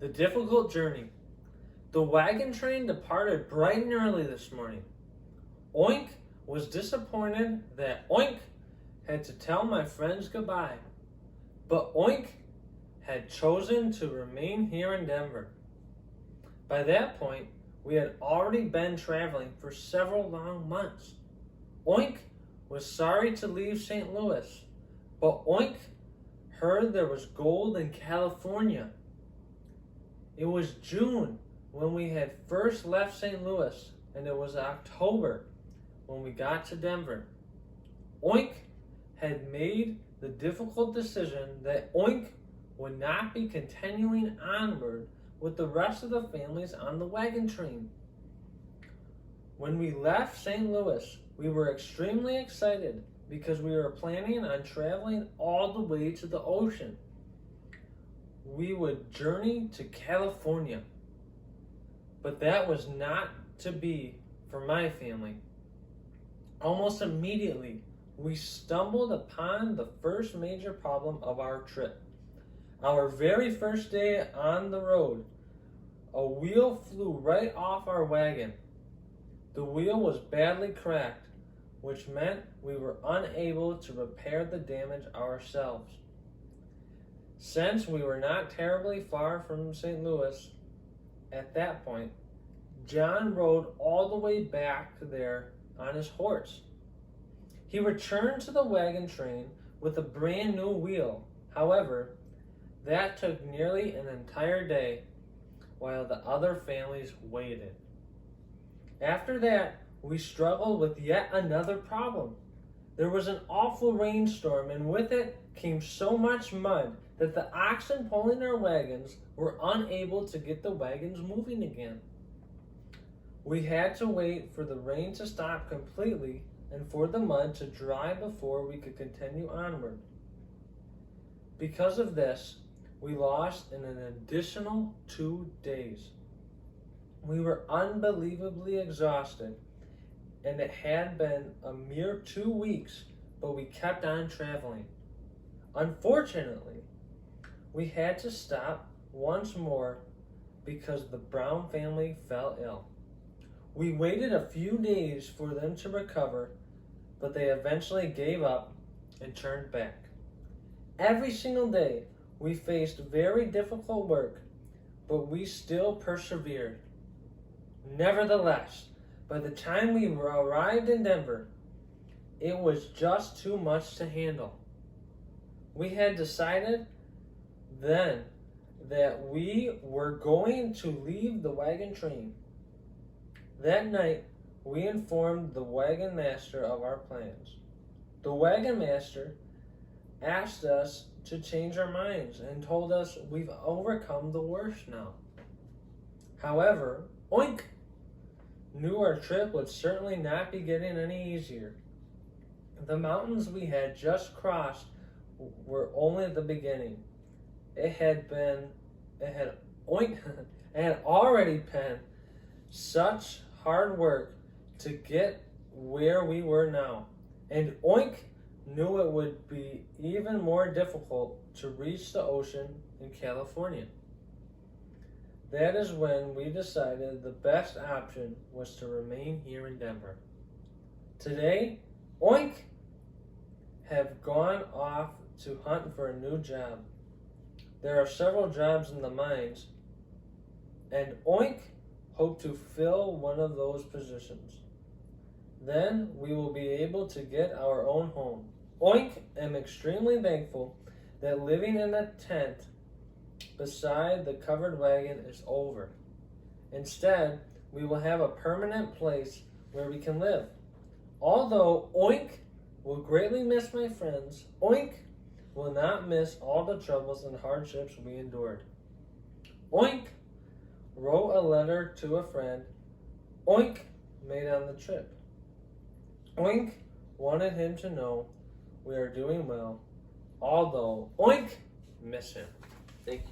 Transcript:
The difficult journey. The wagon train departed bright and early this morning. Oink was disappointed that Oink had to tell my friends goodbye, but Oink had chosen to remain here in Denver. By that point, we had already been traveling for several long months. Oink was sorry to leave St. Louis, but Oink heard there was gold in California. It was June when we had first left St. Louis, and it was October when we got to Denver. Oink had made the difficult decision that Oink would not be continuing onward with the rest of the families on the wagon train. When we left St. Louis, we were extremely excited because we were planning on traveling all the way to the ocean. We would journey to California. But that was not to be for my family. Almost immediately, we stumbled upon the first major problem of our trip. Our very first day on the road, a wheel flew right off our wagon. The wheel was badly cracked, which meant we were unable to repair the damage ourselves. Since we were not terribly far from St. Louis at that point, John rode all the way back there on his horse. He returned to the wagon train with a brand new wheel. However, that took nearly an entire day while the other families waited. After that, we struggled with yet another problem. There was an awful rainstorm, and with it came so much mud that the oxen pulling our wagons were unable to get the wagons moving again. We had to wait for the rain to stop completely and for the mud to dry before we could continue onward. Because of this, we lost an additional 2 days. We were unbelievably exhausted, and it had been a mere 2 weeks, but we kept on traveling. Unfortunately, we had to stop once more because the Brown family fell ill. We waited a few days for them to recover, but they eventually gave up and turned back. Every single day, we faced very difficult work, but we still persevered. Nevertheless, by the time we arrived in Denver, it was just too much to handle. We had decided then that we were going to leave the wagon train. That night, we informed the wagon master of our plans. The wagon master asked us to change our minds and told us we've overcome the worst now. However, Oink knew our trip would certainly not be getting any easier. The mountains we had just crossed were only the beginning. It had already been such hard work to get where we were now, and Oink knew it would be even more difficult to reach the ocean in California. That is when we decided the best option was to remain here in Denver. Today, Oink have gone off to hunt for a new job. There are several jobs in the mines, and Oink hope to fill one of those positions. Then we will be able to get our own home. Oink am extremely thankful that living in a tent beside the covered wagon is over. Instead, we will have a permanent place where we can live. Although Oink will greatly miss my friends, Oink will not miss all the troubles and hardships we endured. Oink wrote a letter to a friend Oink made on the trip. Oink wanted him to know we are doing well, although Oink miss him.